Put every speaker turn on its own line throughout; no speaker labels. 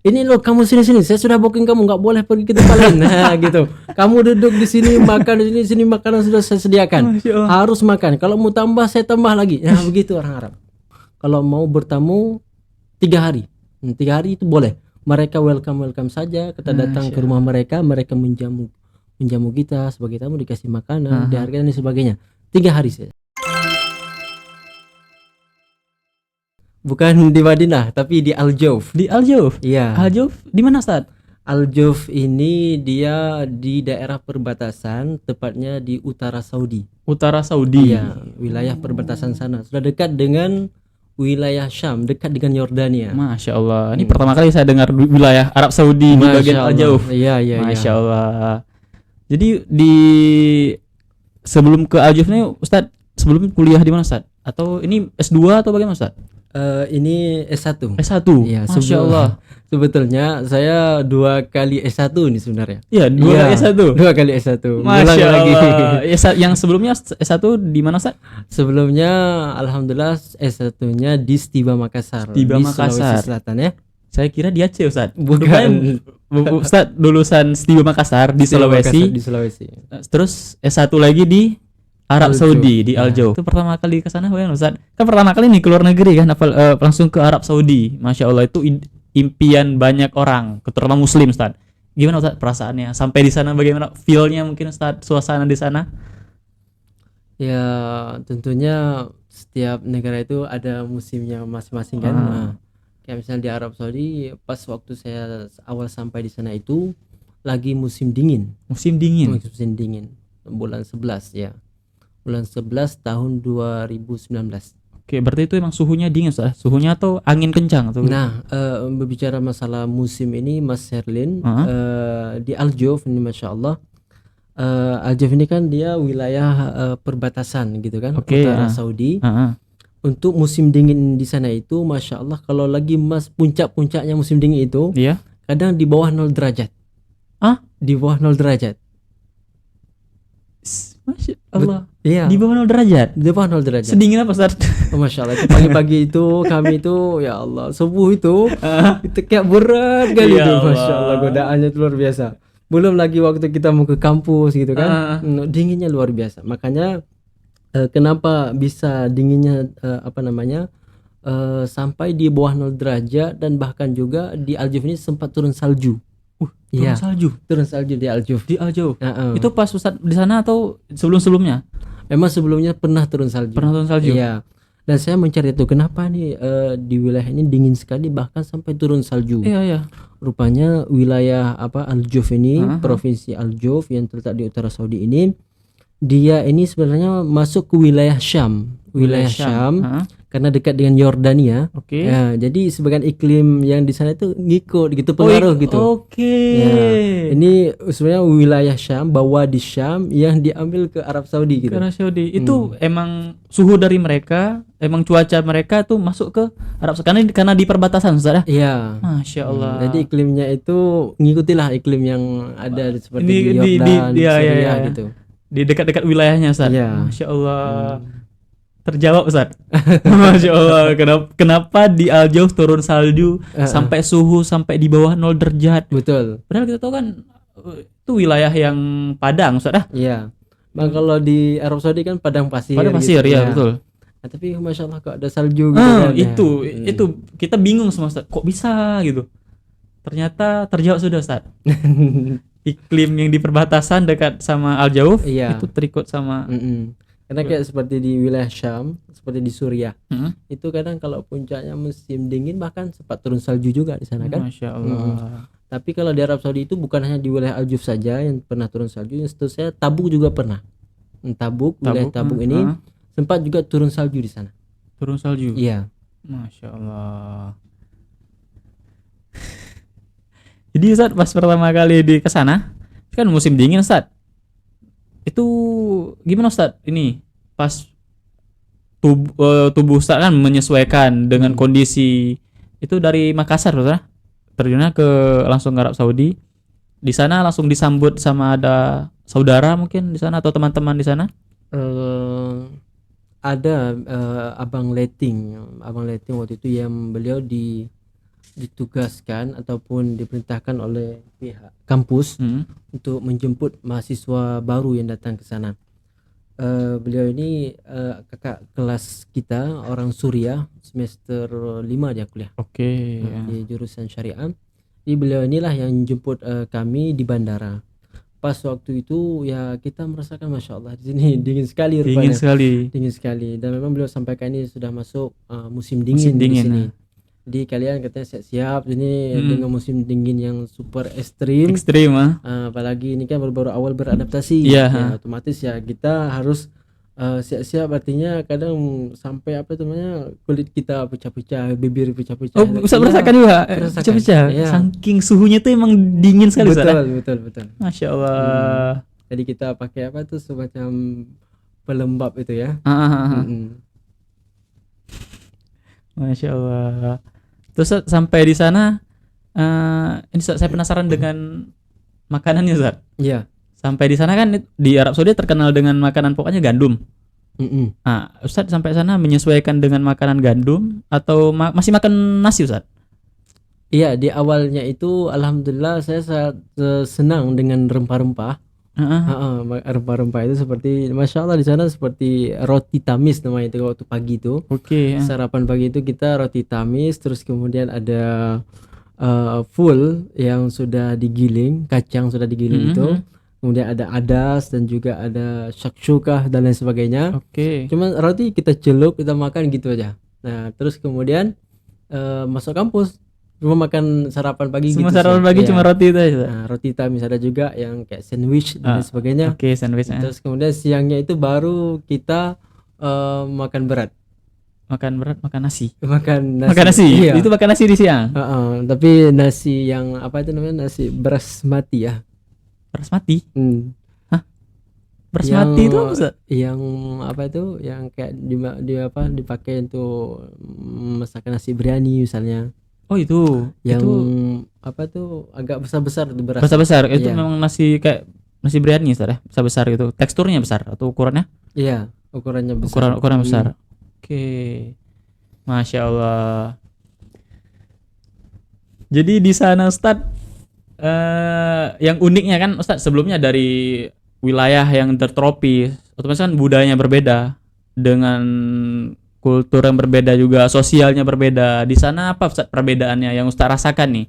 ini loh kamu sini, saya sudah booking kamu, nggak boleh pergi ke tempat lain. Nah gitu, kamu duduk di sini makan di sini makanan sudah saya sediakan,
Masya Allah.
harus makan, kalau mau tambah saya tambah lagi. Nah begitu orang Arab. Kalau mau bertamu 3 hari, 3 hari itu boleh, mereka welcome saja, kita datang ke
Masya
rumah
Allah.
mereka, mereka menjamu kita sebagai tamu, dikasih makanan,
Aha.
dihargai dan sebagainya. 3 hari saja. Bukan di Madinah, tapi di Al-Jauf.
Di Al-Jauf.
Iya.
Al-Jauf di mana, Ustaz?
Al-Jauf ini dia di daerah perbatasan, tepatnya di utara Saudi.
Utara Saudi.
Iya, wilayah perbatasan sana. Sudah dekat dengan wilayah Syam, dekat dengan Yordania.
Masya Allah. Ini pertama kali saya dengar wilayah Arab Saudi di bagian
Masya Allah.
Al-Jauf.
Iya, iya, iya.
Masya Allah. Jadi di sebelum ke Al-Jauf ini Ustaz, sebelum kuliah di mana, Ustaz? Atau ini S2 atau bagaimana, Ustaz?
Ini S1.
S1.
Iya,
Masya Allah.
Sebetulnya saya 2 kali S1 nih sebenarnya.
Iya, dua
Iya,
kali S1.
2 kali S1.
Masya
Ngulang lagi.
Allah. Yang sebelumnya S1 di mana, Ustaz?
Sebelumnya alhamdulillah S1-nya di Setiba Makassar,
Setiba
di
Makassar.
Sulawesi Selatan ya.
Saya kira di Aceh, Ustaz.
Bukan.
Ustaz lulusan Setiba Makassar di
Setiba Makassar,
Sulawesi.
di Sulawesi.
Terus S1 lagi di Arab
Al-Jauf.
Saudi di
Ya.
Al-Jauf. Itu pertama kali ke sana bagaimana, Ustaz? Kan pertama kali nih keluar negeri kan, langsung ke Arab Saudi. Masya Allah, itu impian banyak orang, terutama muslim, Ustaz. Gimana, Ustaz, perasaannya? Sampai di sana bagaimana feel-nya mungkin, Ustaz, suasana di sana?
Ya, tentunya setiap negara itu ada musimnya masing-masing kan. Nah, kayak misalnya di Arab Saudi, pas waktu saya awal sampai di sana itu lagi musim dingin.
Musim dingin.
Musim dingin. Bulan 11 ya. Bulan 11 tahun 2019.
Oke, berarti itu emang suhunya dingin, Ustaz? Suhunya atau angin kencang atau?
Nah, berbicara masalah musim ini Mas Herlin,
Heeh.
di Al-Jauf ini Masya Allah, Al-Jauf ini kan dia wilayah perbatasan gitu kan,
Oke,
utara
ah.
Saudi.
Heeh.
Untuk musim dingin di sana itu Masya Allah, kalau lagi puncak-puncaknya musim dingin itu
Iya.
kadang di bawah 0 derajat.
Ah?
Di bawah 0 derajat.
Masya Allah.
Iya.
Di bawah 0 derajat.
Di bawah 0 derajat.
Sedingin apa, Ustaz?
Oh, Masya Allah, itu pagi-pagi itu kami itu ya Allah, subuh itu kayak berat kali
Ya
itu.
Allah.
Masya Allah, godaannya itu luar biasa. Belum lagi waktu kita mau ke kampus gitu kan, dinginnya luar biasa. Makanya kenapa bisa dinginnya sampai di bawah 0 derajat, dan bahkan juga di Al-Jauf ini sempat turun salju.
Turun
Iya,
salju
turun salju di Al-Jauf.
di Al-Jauf.
Heeh.
Itu pas Ustaz di sana atau sebelum-sebelumnya?
Memang sebelumnya pernah turun salju.
Pernah turun salju?
Iya. Dan saya mencari itu kenapa nih di wilayah ini dingin sekali bahkan sampai turun salju.
Iya, iya.
Rupanya wilayah Al-Jauf ini,
Aha.
provinsi Al-Jauf yang terletak di utara Saudi ini, dia ini sebenarnya masuk ke wilayah Syam. Wilayah Syam
Heeh.
karena dekat dengan Yordania.
Oke.
Ya, jadi sebagian iklim yang di sana itu ngikut gitu, pengaruh gitu.
Oke.
Ya, ini sebenarnya wilayah Syam, bawa di Syam yang diambil ke Arab Saudi gitu.
Arab Saudi itu emang suhu dari mereka, emang cuaca mereka tuh masuk ke Arab Saudi karena di perbatasan, Ustaz ya?
Iya.
Masya Allah.
Jadi iklimnya itu ngikutilah iklim yang ada seperti di
Di-
Yordan,
iya,
Syria
iya, iya.
gitu.
Di dekat-dekat wilayahnya, Ustaz.
Iya.
Masya Allah. Terjawab, Ustaz. Masya Allah. Kenapa di Al-Jauf turun salju sampai suhu sampai di bawah 0 derajat?
Betul.
Padahal kita tahu kan itu wilayah yang padang, Ustaz.
Iya. Bang, kalau di Arab Saudi kan padang pasir.
Padang pasir,
gitu,
ya, betul.
Nah, tapi Masya Allah kok ada salju gitu kan.
Itu kita bingung semua, Ustaz. Kok bisa gitu? Ternyata terjawab sudah, Ustaz. Iklim yang di perbatasan dekat sama Al-Jauf
Iya.
itu terikut sama
Karena kayak seperti di wilayah Syam, seperti di Suriah,
Heeh.
itu kadang kalau puncaknya musim dingin bahkan sempat turun salju juga di sana kan.
Masya Allah.
Tapi kalau di Arab Saudi itu bukan hanya di wilayah Al-Jauf saja yang pernah turun salju, yang setahu saya Tabuk juga pernah. Wilayah Tabuk ini sempat juga turun salju di sana.
Turun salju.
Iya.
Masya Allah. Jadi Ustaz pas pertama kali di kesana kan musim dingin, Ustaz. Itu gimana, Ustaz? Ini pas tubuh Ustaz kan menyesuaikan dengan kondisi itu dari Makassar, Ustaz. Terjunnya langsung ke Arab Saudi. Di sana langsung disambut sama ada saudara mungkin di sana atau teman-teman di sana?
Ada Abang Leting waktu itu yang beliau ditugaskan ataupun diperintahkan oleh pihak kampus
Hmm.
untuk menjemput mahasiswa baru yang datang ke sana. Beliau ini kakak kelas kita, orang Suriah, semester 5 dia kuliah
Oke.
di jurusan syariah. Jadi beliau inilah yang jemput kami di bandara. Pas waktu itu ya kita merasakan masya Allah di sini dingin sekali
Dingin
rupanya,
sekali.
dingin sekali. Dan memang beliau sampaikan ini sudah masuk musim
Musim
dingin di
dingin,
sini.
nah.
Jadi kalian katanya siap-siap ini
Mm-mm.
dengan musim dingin yang super ekstrim.
Ekstrim,
Apalagi ini kan baru-baru awal beradaptasi.
Iya.
Ya otomatis ya kita harus siap-siap, artinya kadang sampai apa namanya kulit kita pecah-pecah, bibir pecah-pecah.
Oh, bisa
Iya,
merasakan juga
merasakan.
pecah-pecah.
Iya.
Saking suhunya tuh emang dingin sekali, Ustaz, ya?
Betul.
Masya Allah.
Jadi kita pakai apa tuh semacam pelembab itu ya. Mm-mm.
Masya Allah. Terus Ustaz, sampai di sana, ini Ustaz, saya penasaran dengan makanannya, Ustaz.
Iya.
Sampai di sana kan di Arab Saudi terkenal dengan makanan pokoknya gandum.
Mm-mm.
Nah, Ustaz sampai sana menyesuaikan dengan makanan gandum atau masih makan nasi, Ustaz?
Iya, di awalnya itu alhamdulillah saya sangat senang dengan rempah-rempah. Rempah-rempah itu seperti masya Allah di sana seperti roti tamis namanya itu waktu pagi itu.
Oke.
Sarapan pagi itu kita roti tamis, terus kemudian ada full yang sudah digiling, kacang sudah digiling itu. Kemudian ada adas dan juga ada shakshuka dan lain sebagainya.
Oke.
Cuman roti kita celup, kita makan gitu aja. Nah, terus kemudian masuk kampus cuma makan sarapan pagi
Semua
gitu.
sarapan pagi cuma roti itu aja.
Nah, roti tamis ada juga yang kayak sandwich dan lain sebagainya.
Oke, sandwichnya.
Terus kemudian siangnya itu baru kita makan berat.
Makan berat, makan nasi.
Makan
Makan nasi.
Iya.
Itu makan nasi di siang.
Tapi nasi yang apa itu namanya, nasi beras mati ya.
Beras mati. Beras
Yang-
mati itu apa, Ustaz?
Yang apa itu yang kayak dipakai untuk masakan nasi biryani misalnya.
Oh, itu.
Yang
Itu
apa tuh agak besar-besar itu beras.
besar-besar. Itu
Iya.
memang nasi kayak nasi biryani, Ustaz, ya? Besar-besar gitu. Teksturnya besar atau ukurannya?
Iya, ukurannya besar.
Ukuran besar. Oke. Masya Allah. Jadi di sana, Ustaz, yang uniknya kan, Ustaz, sebelumnya dari wilayah yang tertropis, otomatis kan budayanya berbeda, dengan kultur yang berbeda juga, sosialnya berbeda. Di sana apa, Ustaz, perbedaannya yang Ustaz rasakan nih?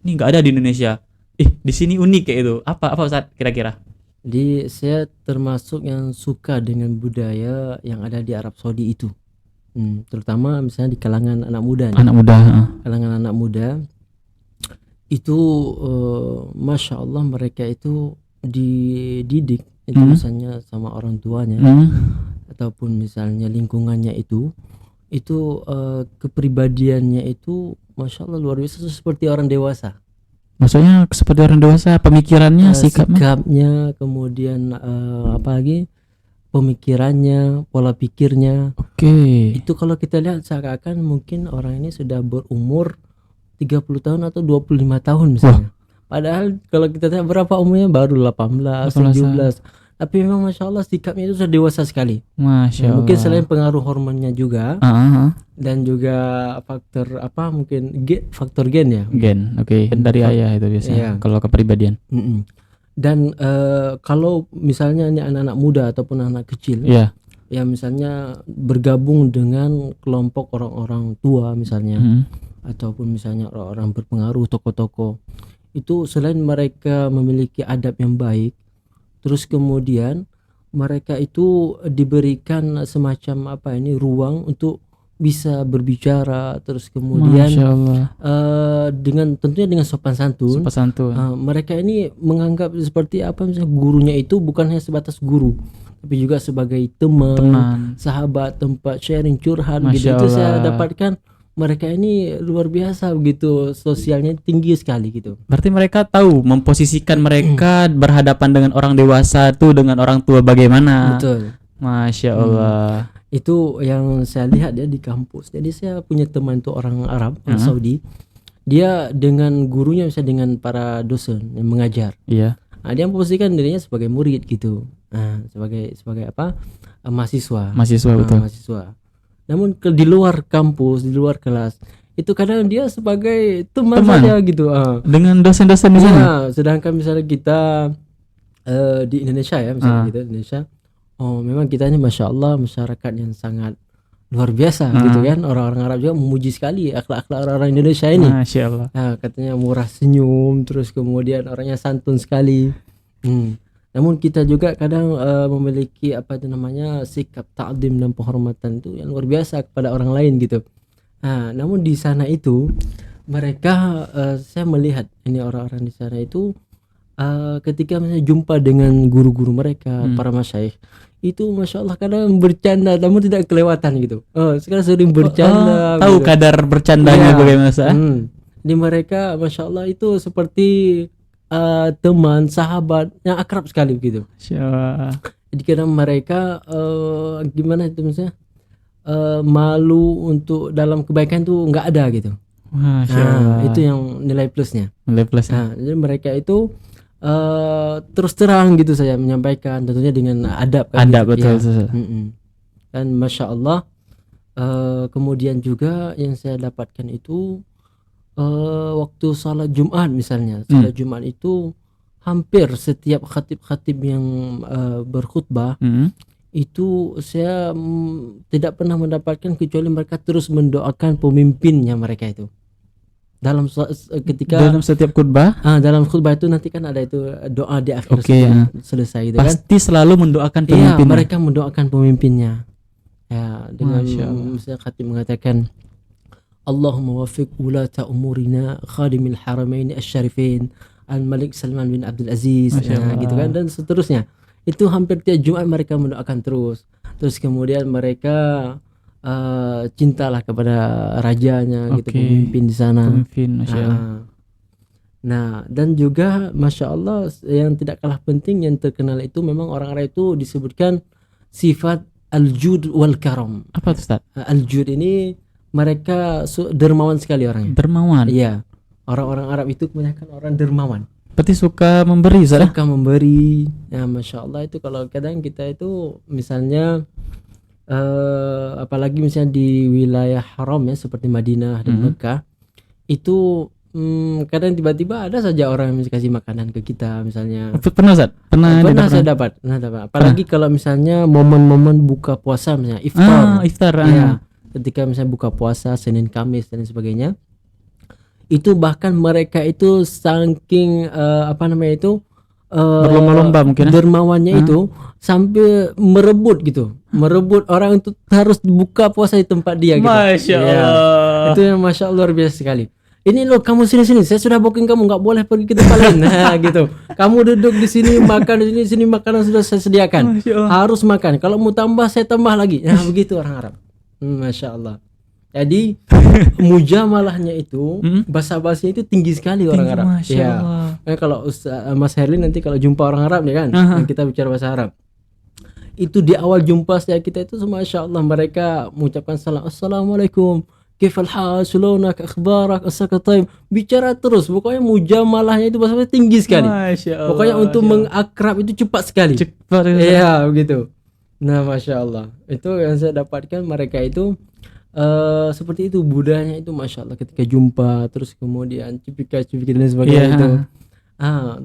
Ini nggak ada di Indonesia. Di sini unik kayak itu. Apa Ustaz kira-kira?
Jadi saya termasuk yang suka dengan budaya yang ada di Arab Saudi itu. Terutama misalnya di kalangan anak muda nih.
Anak muda.
Kalangan anak muda itu masya Allah mereka itu dididik itu misalnya sama orang tuanya ataupun misalnya lingkungannya itu kepribadiannya itu masya Allah luar biasa, seperti orang dewasa.
Maksudnya seperti orang dewasa, pemikirannya,
sikapnya, kemudian apa lagi, pemikirannya, pola pikirnya.
Oke.
Itu kalau kita lihat seakan-akan mungkin orang ini sudah berumur 30 tahun atau 25 tahun misalnya. Padahal kalau kita lihat berapa umurnya baru 18, 17. Tapi memang masya Allah sikapnya itu sudah dewasa sekali.
Masya Allah.
Mungkin selain pengaruh hormonnya juga dan juga faktor apa mungkin faktor gen ya.
Gen, oke. Dari ayah itu biasanya.
Iya.
Kalau kepribadian.
Dan kalau misalnya ini anak-anak muda ataupun anak kecil,
Iya.
yang misalnya bergabung dengan kelompok orang-orang tua misalnya, ataupun misalnya orang-orang berpengaruh, tokoh-tokoh, itu selain mereka memiliki adab yang baik, terus kemudian mereka itu diberikan semacam apa ini ruang untuk bisa berbicara, terus kemudian
Masya Allah.
dengan tentunya dengan sopan santun. Mereka ini menganggap seperti apa, misalnya gurunya itu bukan hanya sebatas guru, tapi juga sebagai teman, sahabat, tempat sharing, curhat gitu. Itu saya dapatkan mereka ini luar biasa begitu, sosialnya tinggi sekali gitu.
Berarti mereka tahu memposisikan mereka berhadapan dengan orang dewasa tuh, dengan orang tua bagaimana.
Betul.
Masya Allah.
Itu yang saya lihat ya di kampus. Jadi saya punya teman tuh orang Arab, orang Saudi. Dia dengan gurunya, misalnya dengan para dosen yang mengajar.
Iya.
Nah, dia memposisikan dirinya sebagai murid gitu. Sebagai apa? Mahasiswa.
Mahasiswa, betul.
Mahasiswa. Namun di luar kampus, di luar kelas, itu kadang dia sebagai teman
Teman.
saja gitu.
Dengan dosen-dosen di sana.
Iya, sedangkan misalnya kita di Indonesia ya, misalnya kita di Indonesia, oh memang kita ini masya Allah masyarakat yang sangat luar biasa gitu kan. Orang-orang Arab juga memuji sekali akhlak-akhlak orang-orang Indonesia ini.
Masya Allah.
Nah, katanya murah senyum, terus kemudian orangnya santun sekali. Namun kita juga kadang memiliki apa itu namanya sikap ta'zim dan penghormatan itu yang luar biasa kepada orang lain gitu. Nah, namun di sana itu mereka saya melihat ini orang-orang di sana itu ketika misalnya jumpa dengan guru-guru mereka, para masyayikh itu masya Allah kadang bercanda namun tidak kelewatan gitu. Sekarang sering bercanda.
Tahu
gitu.
kadar bercandanya
Iya.
bagaimana Ustaz?
Di mereka masya Allah itu seperti teman sahabat yang akrab sekali begitu.
Masya Allah.
Jadi kadang mereka gimana itu misalnya malu untuk dalam kebaikan tuh nggak ada gitu.
Masya Allah.
Itu yang nilai plusnya.
Nilai plus.
Nah, jadi mereka itu terus terang gitu saya menyampaikan, tentunya dengan adab kan
Adab,
gitu.
betul.
Dan masya Allah kemudian juga yang saya dapatkan itu waktu salat Jumat misalnya, salat Jumat itu hampir setiap khatib-khatib yang berkhutbah itu saya tidak pernah mendapatkan kecuali mereka terus mendoakan pemimpinnya mereka itu. Dalam
setiap khutbah
dalam khutbah itu nanti kan ada itu doa di akhir selesai gitu
pasti
kan.
selalu mendoakan
Iya,
pemimpinnya.
mereka mendoakan pemimpinnya. Ya, dengan misalnya khatib mengatakan Allahumma wafiq ulata umurina khadimil haramain asy-syarifain Al-Malik Salman bin Abdul Aziz, gitu kan, dan seterusnya. Itu hampir tiap Jumat mereka mendoakan terus. Terus kemudian mereka cintalah kepada rajanya gitu, pemimpin di sana. Nah, dan juga masya Allah yang tidak kalah penting yang terkenal itu memang orang-orang itu disebutkan sifat al-jud wal karam.
Apa itu Ustaz?
Al-jud ini mereka dermawan sekali orangnya.
Dermawan.
Iya. Orang-orang Arab itu kebanyakan orang dermawan.
Berarti suka memberi, Ustaz?
Suka memberi. Ya, masya Allah itu kalau kadang kita itu misalnya apalagi misalnya di wilayah haram ya seperti Madinah dan Mekah itu kadang tiba-tiba ada saja orang yang kasih makanan ke kita misalnya.
Pernah Ustaz? Pernah
saya dapat. Apalagi kalau misalnya momen-momen buka puasa misalnya iftar. Ya, ketika misalnya buka puasa Senin Kamis dan sebagainya. Itu bahkan mereka itu saking
berlomba-lomba mungkin
dermawannya itu sampai merebut orang untuk harus buka puasa di tempat dia gitu.
Masya Allah.
Itu yang masya Allah luar biasa sekali. Ini loh kamu sini, saya sudah booking kamu, nggak boleh pergi ke tempat lain. Nah gitu, kamu duduk di sini makan di sini makanan sudah saya sediakan, harus makan. Kalau mau tambah saya tambah lagi. Nah begitu orang Arab. Masya Allah. Jadi mujamalahnya itu basa-basinya itu tinggi sekali orang Arab.
Masya Allah.
Kalau Mas Herlin nanti kalau jumpa orang Arab nih kan, yang kita bicara bahasa Arab, itu di awal jumpa saya kita itu masya Allah mereka mengucapkan salam, assalamualaikum, kifal hal, sulunak, akhbarak, asakatain, bicara terus. Pokoknya mujamalahnya itu bahasa tinggi sekali.
Masya Allah.
Pokoknya untuk mengakrab itu cepat sekali. Iya begitu. Nah masya Allah itu yang saya dapatkan mereka itu. Seperti itu budayanya itu masya Allah ketika jumpa, terus kemudian cipika dan sebagainya itu.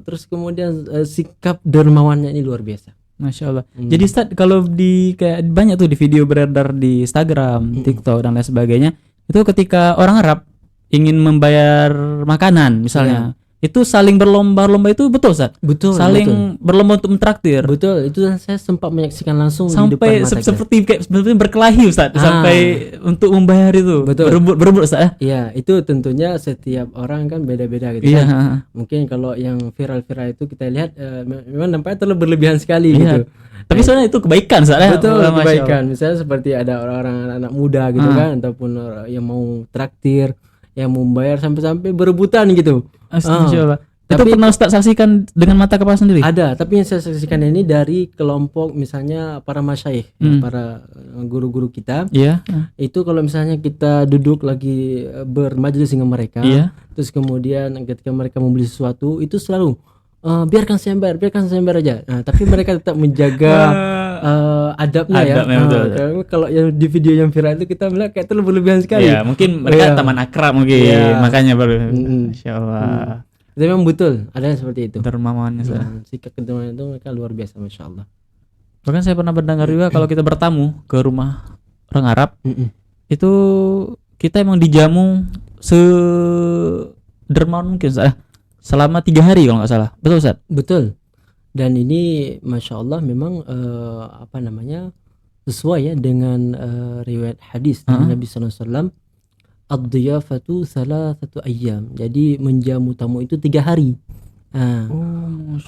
Terus kemudian sikap dermawannya ini luar biasa.
Masya Allah. Jadi Ustaz kalau di kayak banyak tuh di video beredar di Instagram, TikTok dan lain sebagainya, itu ketika orang Arab ingin membayar makanan misalnya, itu saling berlomba-lomba itu betul Ustaz?
Betul.
Saling berlomba untuk mentraktir.
Betul, itu saya sempat menyaksikan langsung
sampai
di depan mata
seperti kayak sebenarnya berkelahi Ustaz, sampai untuk membayar itu.
Betul.
Berebut Ustaz.
Iya, itu tentunya setiap orang kan beda-beda gitu kan. Mungkin kalau yang viral-viral itu kita lihat memang nampaknya terlalu berlebihan sekali gitu.
Tapi sebenarnya itu kebaikan Ustaz.
Betul, kebaikan. Misalnya seperti ada orang anak muda gitu kan, ataupun yang mau traktir, yang mau membayar sampai berebutan gitu.
Masya Allah.
Tapi,
itu pernah Ustaz saksikan dengan mata kepala sendiri?
Ada, tapi yang saya saksikan ini dari kelompok misalnya para masyayikh, para guru-guru kita.
Iya.
Itu kalau misalnya kita duduk lagi bermajelis dengan mereka, terus kemudian ketika mereka membeli sesuatu itu selalu biarkan saya bayar aja. Nah, tapi mereka tetap menjaga adabnya ya.
Adabnya, betul.
Kalau yang di video yang viral itu kita melihat kayak terlebih-lebihan sekali.
Ya, mungkin mereka
Iya.
teman akrab mungkin,
Iya.
makanya baru.
Mm-mm.
Masya Allah.
Itu memang betul ada yang seperti itu.
Dermawannya Ustaz.
Sikap keduanya itu mereka luar biasa, masya Allah.
Bahkan saya pernah mendengar juga kalau kita bertamu ke rumah orang Arab,
Mm-mm.
itu kita emang dijamu sedermawan mungkin Ustaz. Selama 3 hari kalau nggak salah. Betul Ustaz?
Betul. Dan ini masya Allah memang sesuai ya dengan riwayat hadis dari Nabi SAW. Ad-diyafatu salasatu ayyam. Jadi menjamu tamu itu 3 hari.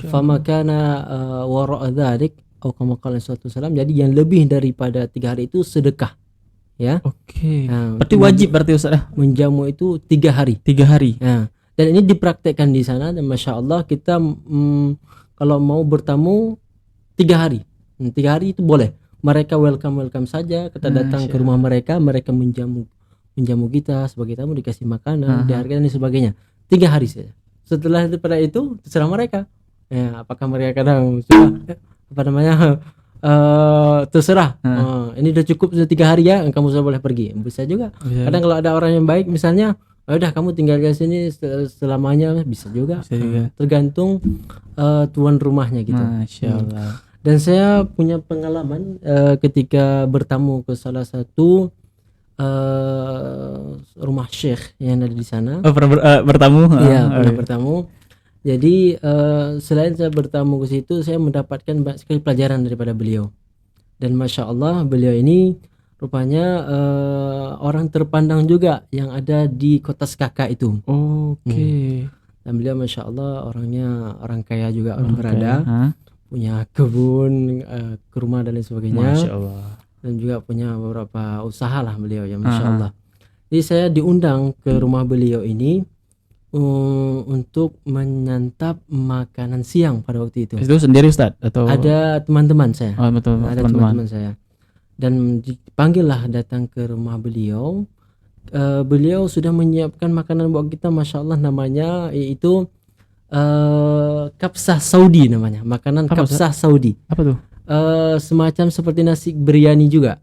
Fama kana wara'a dzalik atau kama qala sallallahu alaihi wasallam. Jadi yang lebih daripada 3 hari itu sedekah. Ya.
Oke.
Nah,
Berarti wajib berarti Ustaz ya?
Menjamu itu 3 hari.
3 hari.
Nah, dan ini dipraktekkan di sana dan masya Allah kita kalau mau bertamu 3 hari. 3 hari itu boleh. Mereka welcome saja. Kita datang ke rumah mereka menjamu kita sebagai tamu, dikasih makanan, dihargai dan sebagainya. 3 hari saja. Setelah daripada itu terserah mereka. Ya, apakah mereka kadang terserah. Ini udah cukup sudah 3 hari ya, kamu sudah boleh pergi. Bisa juga. Kadang kalau ada orang yang baik misalnya, udah kamu tinggal di sini selamanya, bisa juga. Tergantung tuan rumahnya gitu.
Masya Allah.
Dan saya punya pengalaman ketika bertamu ke salah satu rumah syekh yang ada di sana.
Pernah bertamu?
Iya, pernah bertamu. Jadi selain saya bertamu ke situ, saya mendapatkan banyak sekali pelajaran daripada beliau. Dan masya Allah beliau ini rupanya orang terpandang juga yang ada di kota Skaka itu.
Oke.
Dan beliau masya Allah orangnya orang kaya juga, orang berada, punya kebun, ke rumah dan lain sebagainya.
Masya Allah.
Dan juga punya beberapa usaha lah beliau ya, masya Allah. Jadi saya diundang ke rumah beliau ini untuk menyantap makanan siang pada waktu itu.
Itu sendiri Ustaz atau
ada teman-teman saya?
betul,
ada teman-teman saya. Dan dipanggil lah datang ke rumah beliau. Beliau sudah menyiapkan makanan buat kita, masya Allah, namanya yaitu kapsah Saudi namanya, makanan kapsah Saudi.
Apa tuh?
Semacam seperti nasi biryani juga.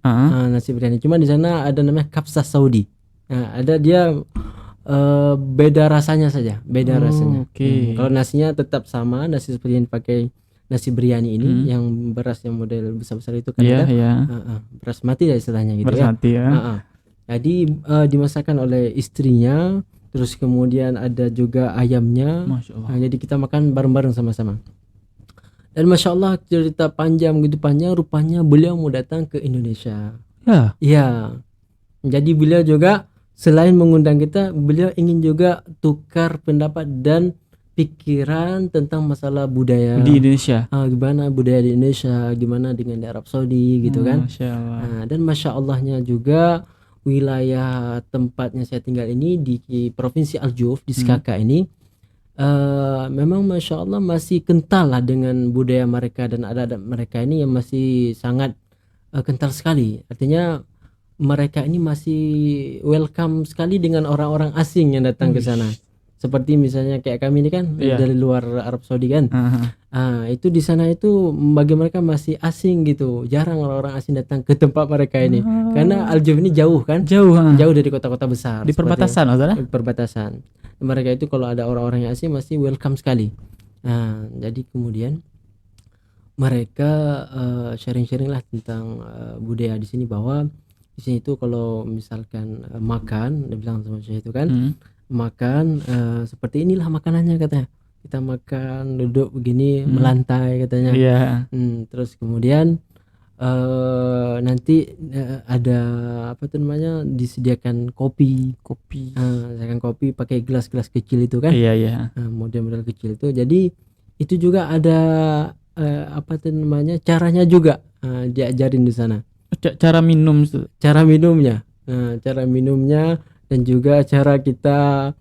Nasi biryani, cuma di sana ada namanya kapsah Saudi. Ada dia beda rasanya saja, beda rasanya. Kalau nasinya tetap sama, nasi seperti yang dipakai nasi biryani ini, yang beras yang model besar-besar itu kan, beras mati ya istilahnya gitu, beras mati ya. Jadi dimasakkan oleh istrinya, terus kemudian ada juga ayamnya. Masya Allah. Jadi kita makan bareng-bareng sama-sama. Dan masya Allah cerita panjang rupanya beliau mau datang ke Indonesia. Ya. Jadi beliau juga selain mengundang kita, beliau ingin juga tukar pendapat dan pikiran tentang masalah budaya
di Indonesia.
Gimana budaya di Indonesia, gimana dengan di Arab Saudi gitu kan. Masya Allah. Dan masya Allahnya juga wilayah tempatnya saya tinggal ini di Provinsi Al-Juf di Skaka ini. Memang masya Allah masih kental lah dengan budaya mereka dan adat mereka ini yang masih sangat kental sekali. Artinya mereka ini masih welcome sekali dengan orang-orang asing yang datang ke sana. Seperti misalnya kayak kami ini kan dari luar Arab Saudi kan. Itu di sana itu bagi mereka masih asing gitu. Jarang orang-orang asing datang ke tempat mereka ini. Karena Al-Juf ini jauh kan? Jauh dari kota-kota besar.
Di perbatasan maksudnya?
Di perbatasan. Mereka itu kalau ada orang-orang yang asing masih welcome sekali. Jadi kemudian mereka sharing-sharing lah tentang budaya di sini, bahwa di sini itu kalau misalkan makan, dia bilang sama saya itu kan, makan seperti inilah makanannya katanya. Kita makan duduk begini melantai katanya. Terus kemudian nanti ada apa tuh namanya, disediakan kopi disediakan kopi pakai gelas-gelas kecil itu kan. Model-model kecil itu. Jadi itu juga ada apa tuh namanya, caranya juga diajarin di sana.
Cara minumnya,
cara minumnya dan juga cara kita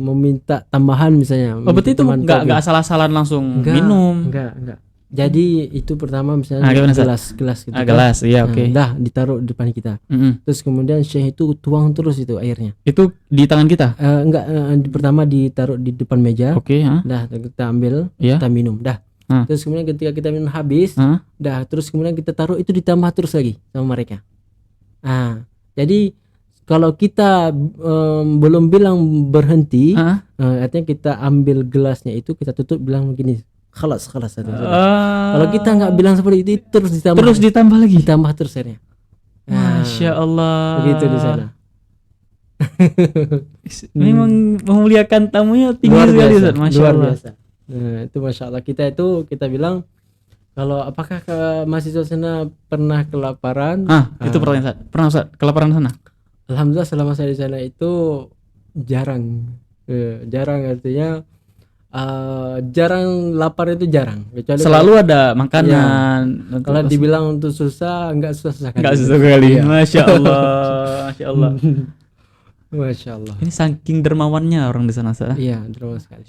meminta tambahan misalnya.
Berarti itu nggak asal-asalan langsung minum?
Enggak. Jadi itu pertama misalnya gelas gitu.
Gelas, iya oke.
Dah ditaruh di depan kita. Terus kemudian syekh itu tuang terus itu airnya.
Itu di tangan kita?
Enggak, pertama ditaruh di depan meja.
Oke.
Dah kita ambil, kita minum. Dah. Terus kemudian ketika kita minum habis, terus kemudian kita taruh itu ditambah terus lagi sama mereka. Jadi kalau kita belum bilang berhenti, artinya kita ambil gelasnya itu, kita tutup, bilang begini, khalas. Kalau kita nggak bilang seperti itu, terus ditambah lagi, ditambah terus akhirnya.
Masya Allah.
Begitu di sana.
Memang memuliakan tamunya tinggi sekali, Ustaz. Masya Allah.
Biasa. Itu Masya Allah. Kita bilang, kalau apakah mahasiswa sana pernah kelaparan?
Itu pertanyaan, Ustaz. Pernah, Ustaz, kelaparan sana?
Alhamdulillah selama saya di sana itu jarang artinya jarang lapar, itu jarang. Kecuali
selalu ada makanan.
Kalau dibilang untuk susah, enggak susah
sekali. Masya Allah. Masya Allah.
Masya Allah.
Ini saking dermawannya orang di sana, Ustaz.
Iya, dermawan sekali.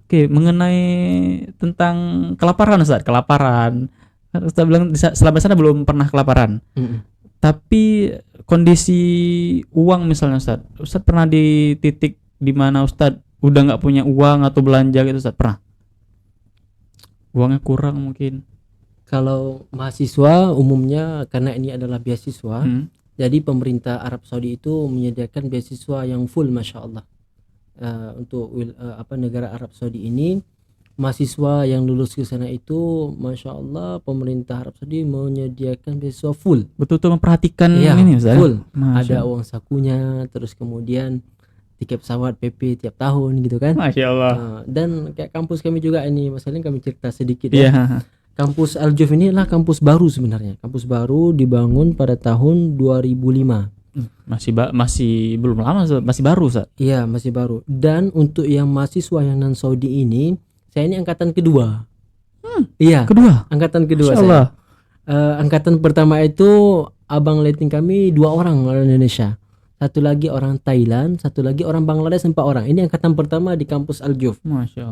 Oke, mengenai tentang kelaparan, Ustaz. Ustaz bilang selama di sana belum pernah kelaparan. Tapi kondisi uang misalnya, Ustaz pernah di titik di mana Ustaz udah nggak punya uang atau belanja gitu, Ustaz? Pernah? Uangnya kurang mungkin.
Kalau mahasiswa umumnya, karena ini adalah beasiswa, jadi pemerintah Arab Saudi itu menyediakan beasiswa yang full, Masya Allah. Untuk negara Arab Saudi ini, mahasiswa yang lulus ke sana itu, Masya Allah, pemerintah Arab Saudi menyediakan beasiswa full.
Betul-betul memperhatikan ini, Ustaz.
Full. Ada uang sakunya, terus kemudian tiket pesawat PP tiap tahun gitu kan.
Masya Allah.
Dan kayak kampus kami juga ini, masalahnya kami cerita sedikit ya. Kampus Al-Juf ini adalah kampus baru sebenarnya. Kampus baru dibangun pada tahun 2005.
Masih belum lama, masih baru, Ustaz.
Iya, masih baru. Dan untuk yang mahasiswa yang non Saudi ini, saya ini angkatan kedua. Iya. Angkatan kedua saya. Angkatan pertama itu abang letting kami 2 orang Indonesia. Satu lagi orang Thailand, satu lagi orang Bangladesh, 4 orang. Ini angkatan pertama di kampus Al-Juf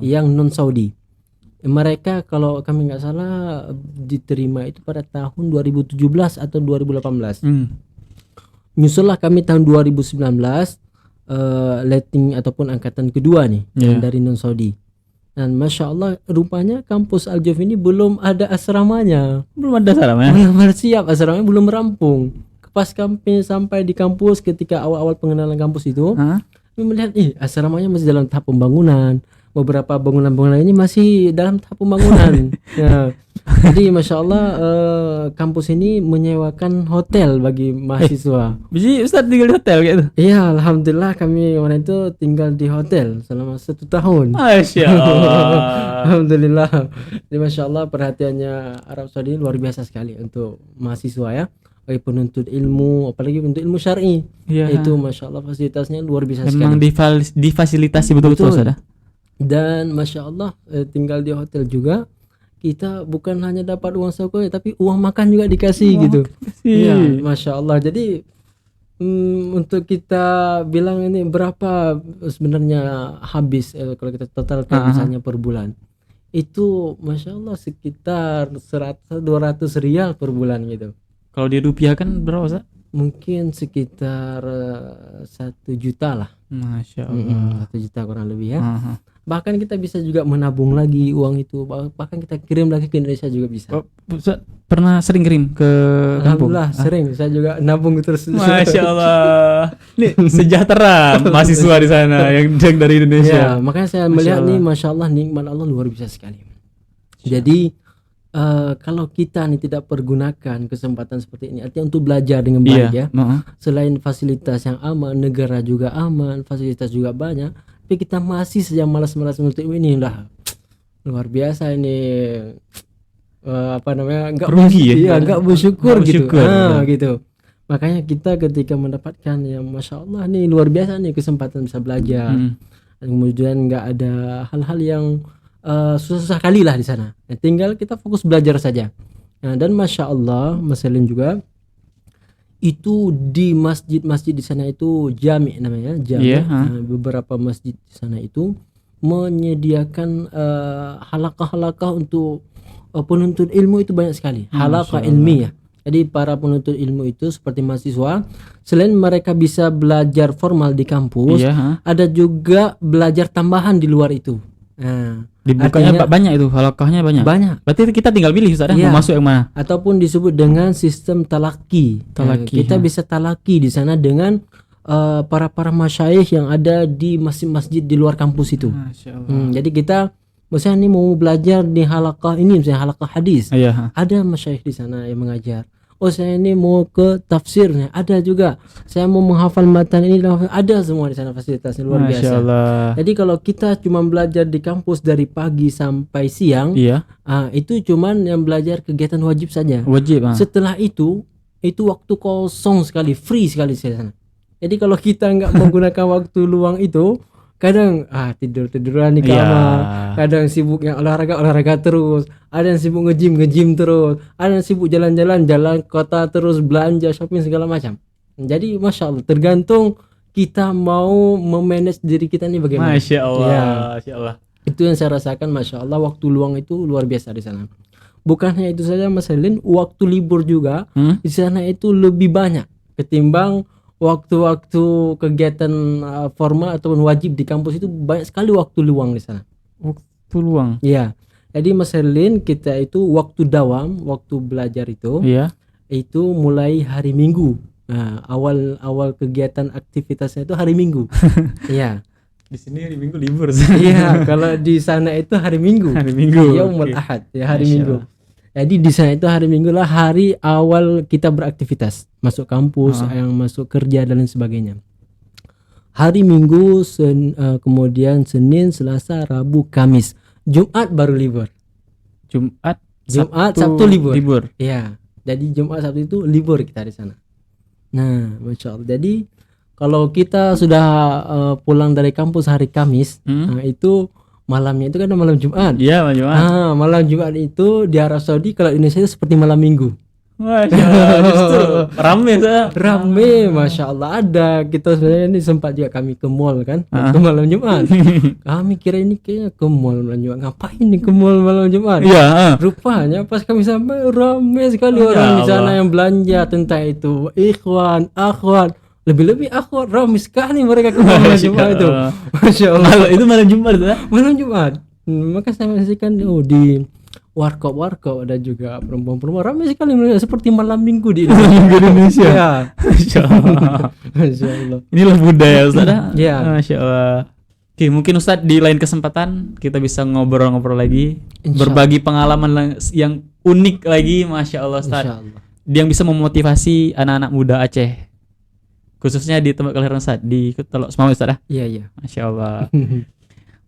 yang non Saudi. Mereka kalau kami nggak salah diterima itu pada tahun 2017 atau 2018. Nyusullah kami tahun 2019 letting ataupun angkatan kedua nih yang dari non Saudi. Dan Masya Allah, rupanya kampus Al-Juf ini belum ada asramanya.
Belum siap,
asramanya belum rampung. Pas kami sampai di kampus, ketika awal-awal pengenalan kampus itu, kami melihat asramanya masih dalam tahap pembangunan. Beberapa bangunan-bangunan ini masih dalam tahap pembangunan. Jadi Masya Allah, kampus ini menyewakan hotel bagi mahasiswa.
Bisa Ustaz tinggal di hotel gitu?
Iya, Alhamdulillah kami kemarin itu tinggal di hotel selama 1 tahun.
Masya Allah.
Alhamdulillah. Jadi Masya Allah, perhatiannya Arab Saudi luar biasa sekali untuk mahasiswa ya. Bagi penuntut ilmu, apalagi untuk ilmu syar'i. Itu Masya Allah fasilitasnya luar biasa sekali.
Memang difasilitasi betul-betul, Ustaz.
Dan Masya Allah, tinggal di hotel juga kita bukan hanya dapat uang saku, tapi uang makan juga dikasih gitu. Iya, Masya Allah. Jadi untuk kita bilang ini berapa sebenarnya habis kalau kita totalkan misalnya per bulan, itu Masya Allah sekitar 100-200 rial per bulan gitu.
Kalau dirupiahkan berapa, Ustaz?
Mungkin sekitar 1 juta lah.
Masya Allah.
1 juta kurang lebih ya. Bahkan kita bisa juga menabung lagi uang itu, bahkan kita kirim lagi ke Indonesia juga bisa.
Pernah sering kirim ke kampung?
Alhamdulillah sering, saya juga nabung terus.
Masya Allah. Ini sejahtera mahasiswa di sana yang dari Indonesia.
Ya, makanya saya melihat nih, Masya Allah, nikmat Allah luar biasa sekali. Jadi kalau kita nih tidak pergunakan kesempatan seperti ini, artinya untuk belajar dengan baik ya. Selain fasilitas yang aman, negara juga aman, fasilitas juga banyak, tapi kita masih saja malas-malas menuntut ini, lah luar biasa ini. Enggak rugi ya, enggak bersyukur gitu. Gitu. Makanya kita ketika mendapatkan yang Masya Allah nih luar biasa nih kesempatan bisa belajar. Kemudian enggak ada hal-hal yang susah kali lah di sana. Tinggal kita fokus belajar saja. Dan Masya Allah, Mas Salim juga itu di masjid-masjid di sana itu jami namanya, jami. Beberapa masjid di sana itu menyediakan halaqah-halaqah untuk penuntut ilmu itu banyak sekali. Halaqah ilmiah. Jadi para penuntut ilmu itu seperti mahasiswa, selain mereka bisa belajar formal di kampus, ada juga belajar tambahan di luar itu.
Dibukanya
Artinya-
banyak itu, halaqahnya banyak.
banyak.
Berarti kita tinggal pilih Ustaz
Iya.
mau masuk yang mana.
Ataupun disebut dengan sistem talaki.
Talaki,
Kita
ya.
bisa talaki di sana dengan para masyayikh yang ada di masjid-masjid di luar kampus itu.
Masyaallah.
Jadi kita misalnya nih mau belajar di halaqah ini, misalnya halaqah hadis,
Iya.
ada masyayikh di sana yang mengajar. Oh, saya ini mau ke tafsirnya, ada juga. Saya mau menghafal matan ini, ada semua di sana fasilitasnya luar biasa.
Masyaallah.
Jadi kalau kita cuma belajar di kampus dari pagi sampai siang,
Iya,
itu cuman yang belajar kegiatan wajib saja.
wajib.
Setelah itu waktu kosong sekali, free sekali di sana. Jadi kalau kita nggak menggunakan waktu luang itu, kadang tiduran di
Iya.
kamar, kadang sibuknya olahraga terus, ada yang sibuk nge-gym terus, ada yang sibuk jalan-jalan kota terus, belanja shopping segala macam. Jadi masya Allah, tergantung kita mau memanage diri kita ini bagaimana.
Masya Allah.
Ya.
Masya Allah.
Itu yang saya rasakan, masya Allah, waktu luang itu luar biasa di sana. Bukan hanya itu saja Mas Helin, waktu libur juga di sana itu lebih banyak ketimbang waktu-waktu kegiatan formal ataupun wajib di kampus. Itu banyak sekali waktu luang di sana.
Waktu luang.
Iya. Jadi Mas Herlin, kita itu waktu dawam, waktu belajar itu
Iya.
mulai hari Minggu. Nah, awal kegiatan aktivitasnya itu hari Minggu. Iya.
Di sini hari Minggu libur.
Iya, kalau di sana itu hari Minggu.
Hari Minggu.
Yaumul
Oke.
Ahad, ya hari
Masya
Minggu.
Allah.
Jadi di sana itu hari Minggu lah hari awal kita beraktivitas, masuk kampus, yang masuk kerja dan lain sebagainya. Hari Minggu, kemudian Senin, Selasa, Rabu, Kamis, Jumat baru libur.
Jumat,
Sabtu libur.
Libur.
Iya. Jadi Jumat Sabtu itu libur kita di sana. Nah, masya Allah. Jadi kalau kita sudah pulang dari kampus hari Kamis, nah itu malamnya itu kan malam Jumat.
Iya, Jumat.
Malam Jumat itu di Arab Saudi, kalau di Indonesia itu seperti malam Minggu.
Masya Allah, justru rame tuh.
Rame, masya Allah. Ada kita sebenarnya ini sempat juga kami ke mall kan, waktu malam Jumat. Kami kira ini kayaknya ke mall malam Jumat. Ngapain nih ke mall malam Jumat?
Iya.
Rupanya pas kami sampai rame sekali
Ya
orang di sana
Allah.
yang belanja tentang itu. Ikhwan, akhwat, lebih-lebih akhwat, ramai sekali mereka ke malam
Masya
Jumat itu.
Allah.
Masya Allah.
Kalau itu malam Jumat tuh.
Malam Jumat. Maka saya menyaksikan di warkop ada juga perempuan-perempuan ramai sekali mereka, seperti malam Minggu di
Indonesia.
Ya.
Masya Allah.
Masya Allah.
Inilah budaya Ustaz.
Iya.
Masya Allah. Oke, mungkin Ustaz di lain kesempatan kita bisa ngobrol-ngobrol lagi,
Insya
berbagi pengalaman yang unik lagi, Masya Allah Ustaz.
Insya Allah.
Yang bisa memotivasi anak-anak muda Aceh, khususnya di tempat kelahiran Ustaz di Teluk Semawe Ustaz.
Iya, iya.
Masya Allah.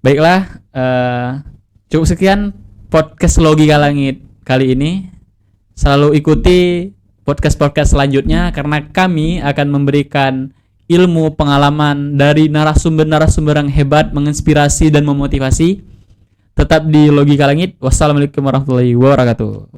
Baiklah, cukup sekian podcast Logika Langit kali ini. Selalu ikuti podcast-podcast selanjutnya karena kami akan memberikan ilmu pengalaman dari narasumber-narasumber yang hebat, menginspirasi dan memotivasi. Tetap di Logika Langit. Wassalamualaikum warahmatullahi wabarakatuh.